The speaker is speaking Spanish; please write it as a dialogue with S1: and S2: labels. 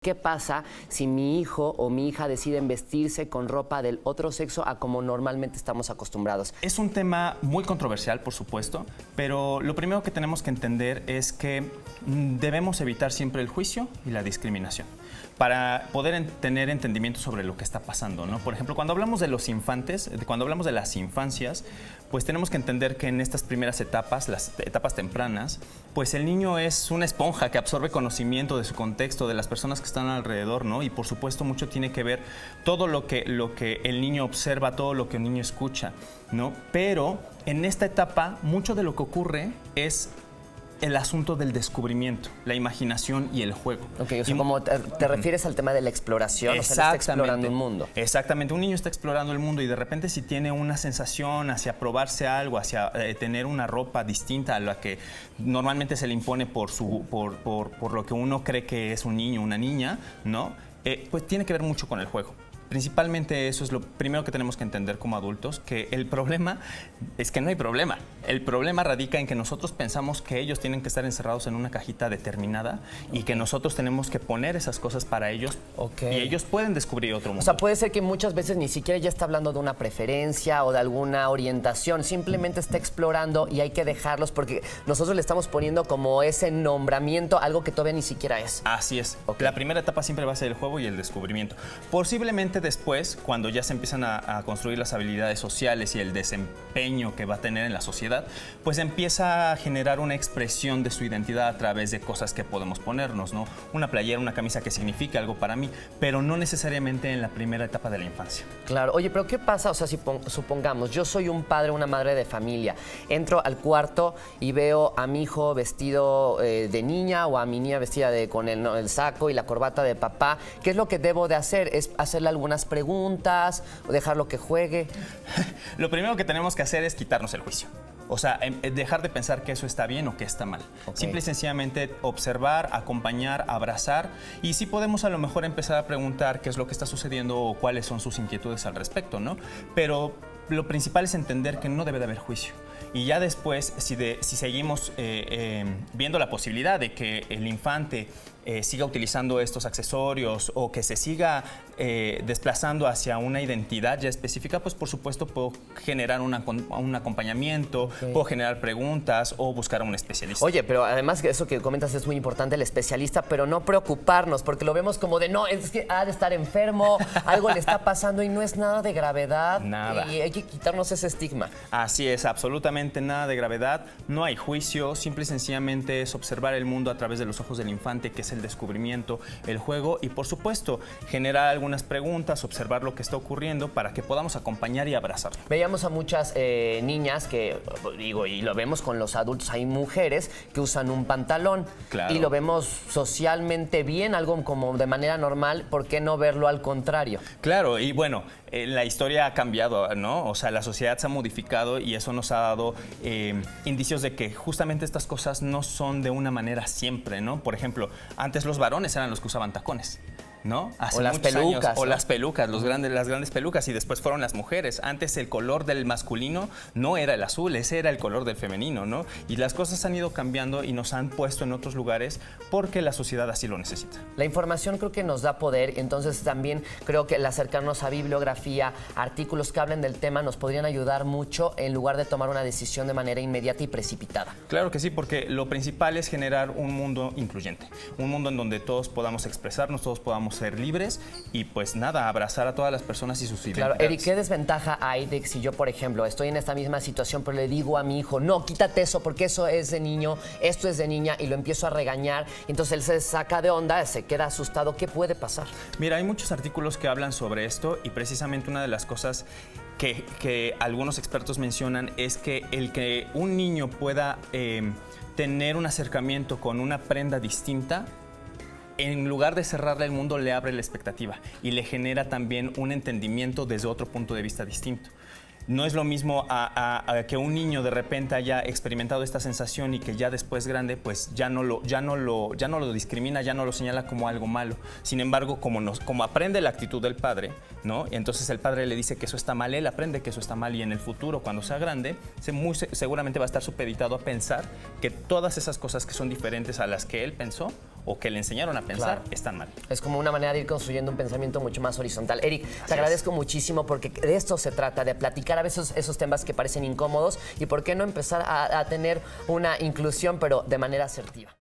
S1: ¿Qué pasa si mi hijo o mi hija deciden vestirse con ropa del otro sexo a como normalmente estamos acostumbrados?
S2: Es un tema muy controversial, por supuesto, pero lo primero que tenemos que entender es que debemos evitar siempre el juicio y la discriminación para poder tener entendimiento sobre lo que está pasando, ¿no? Por ejemplo, cuando hablamos de los infantes, cuando hablamos de las infancias, pues tenemos que entender que en estas primeras etapas, las etapas tempranas, pues el niño es una esponja que absorbe conocimiento de su contexto, de las personas que están alrededor, ¿no? Y por supuesto mucho tiene que ver todo lo que el niño observa, todo lo que el niño escucha, ¿no? Pero en esta etapa mucho de lo que ocurre es el asunto del descubrimiento, la imaginación y el juego.
S1: Ok, o sea, como te refieres al tema de la exploración, o sea, él está explorando un mundo.
S2: Exactamente, un niño está explorando el mundo y de repente si tiene una sensación hacia probarse algo, hacia tener una ropa distinta a la que normalmente se le impone por lo que uno cree que es un niño o una niña, ¿no? Pues tiene que ver mucho con el juego. Principalmente eso es lo primero que tenemos que entender como adultos, que el problema es que no hay problema. El problema radica en que nosotros pensamos que ellos tienen que estar encerrados en una cajita determinada y que nosotros tenemos que poner esas cosas para ellos y ellos pueden descubrir otro mundo.
S1: O sea, puede ser que muchas veces ni siquiera ya está hablando de una preferencia o de alguna orientación, simplemente está explorando y hay que dejarlos porque nosotros le estamos poniendo como ese nombramiento, algo que todavía ni siquiera es.
S2: Así es. La primera etapa siempre va a ser el juego y el descubrimiento. Posiblemente después, cuando ya se empiezan a construir las habilidades sociales y el desempeño que va a tener en la sociedad, pues empieza a generar una expresión de su identidad a través de cosas que podemos ponernos, ¿no? Una playera, una camisa que signifique algo para mí, pero no necesariamente en la primera etapa de la infancia.
S1: Claro. Oye, pero ¿qué pasa? O sea, si supongamos, yo soy un padre, una madre de familia, entro al cuarto y veo a mi hijo vestido de niña o a mi niña vestida con el saco y la corbata de papá. ¿Qué es lo que debo de hacer? ¿Es hacerle algunas preguntas o dejarlo que juegue?
S2: Lo primero que tenemos que hacer es quitarnos el juicio. O sea, dejar de pensar que eso está bien o que está mal. Simple y sencillamente observar, acompañar, abrazar y sí podemos a lo mejor empezar a preguntar qué es lo que está sucediendo o cuáles son sus inquietudes al respecto, ¿no? Pero lo principal es entender que no debe de haber juicio. Y ya después, si seguimos viendo la posibilidad de que el infante siga utilizando estos accesorios o que se siga desplazando hacia una identidad ya específica, pues por supuesto puedo generar un acompañamiento, puedo generar preguntas o buscar a un especialista.
S1: Oye, pero además eso que comentas es muy importante, el especialista, pero no preocuparnos, porque lo vemos como de no, es que ha de estar enfermo, algo le está pasando y no es nada de gravedad.
S2: Nada.
S1: Y hay que quitarnos ese estigma.
S2: Así es, absolutamente nada de gravedad, no hay juicio, simple y sencillamente es observar el mundo a través de los ojos del infante, que es el descubrimiento, el juego y por supuesto generar algunas preguntas, observar lo que está ocurriendo para que podamos acompañar y abrazar.
S1: Veíamos a muchas niñas que, digo, y lo vemos con los adultos, hay mujeres que usan un pantalón.
S2: Claro.
S1: Y lo vemos socialmente bien, algo como de manera normal, ¿por qué no verlo al contrario?
S2: Claro, y bueno, la historia ha cambiado, ¿no? O sea, la sociedad se ha modificado y eso nos ha dado indicios de que justamente estas cosas no son de una manera siempre, ¿no? Por ejemplo, antes los varones eran los que usaban tacones, ¿no? Hace
S1: o las pelucas.
S2: Años, o las pelucas, las grandes pelucas, y después fueron las mujeres. Antes el color del masculino no era el azul, ese era el color del femenino, ¿no? Y las cosas han ido cambiando y nos han puesto en otros lugares porque la sociedad así lo necesita.
S1: La información creo que nos da poder, entonces también creo que el acercarnos a bibliografía, artículos que hablen del tema nos podrían ayudar mucho en lugar de tomar una decisión de manera inmediata y precipitada.
S2: Claro que sí, porque lo principal es generar un mundo incluyente, un mundo en donde todos podamos expresarnos, todos podamos ser libres y pues nada, abrazar a todas las personas y sus identidades.
S1: Claro, Eric, ¿qué desventaja hay de que si yo, por ejemplo, estoy en esta misma situación, pero le digo a mi hijo, no, quítate eso porque eso es de niño, esto es de niña, y lo empiezo a regañar, y entonces él se saca de onda, se queda asustado? ¿Qué puede pasar?
S2: Mira, hay muchos artículos que hablan sobre esto y precisamente una de las cosas que algunos expertos mencionan es que el que un niño pueda tener un acercamiento con una prenda distinta, en lugar de cerrarle el mundo, le abre la expectativa y le genera también un entendimiento desde otro punto de vista distinto. No es lo mismo a que un niño de repente haya experimentado esta sensación y que ya después grande pues ya no lo discrimina, ya no lo señala como algo malo. Sin embargo, como aprende la actitud del padre, ¿no? Entonces el padre le dice que eso está mal, él aprende que eso está mal y en el futuro, cuando sea grande, seguramente va a estar supeditado a pensar que todas esas cosas que son diferentes a las que él pensó o que le enseñaron a pensar están mal.
S1: Es como una manera de ir construyendo un pensamiento mucho más horizontal. Eric, te agradezco muchísimo porque de esto se trata, de platicar a veces esos temas que parecen incómodos y por qué no empezar a tener una inclusión, pero de manera asertiva.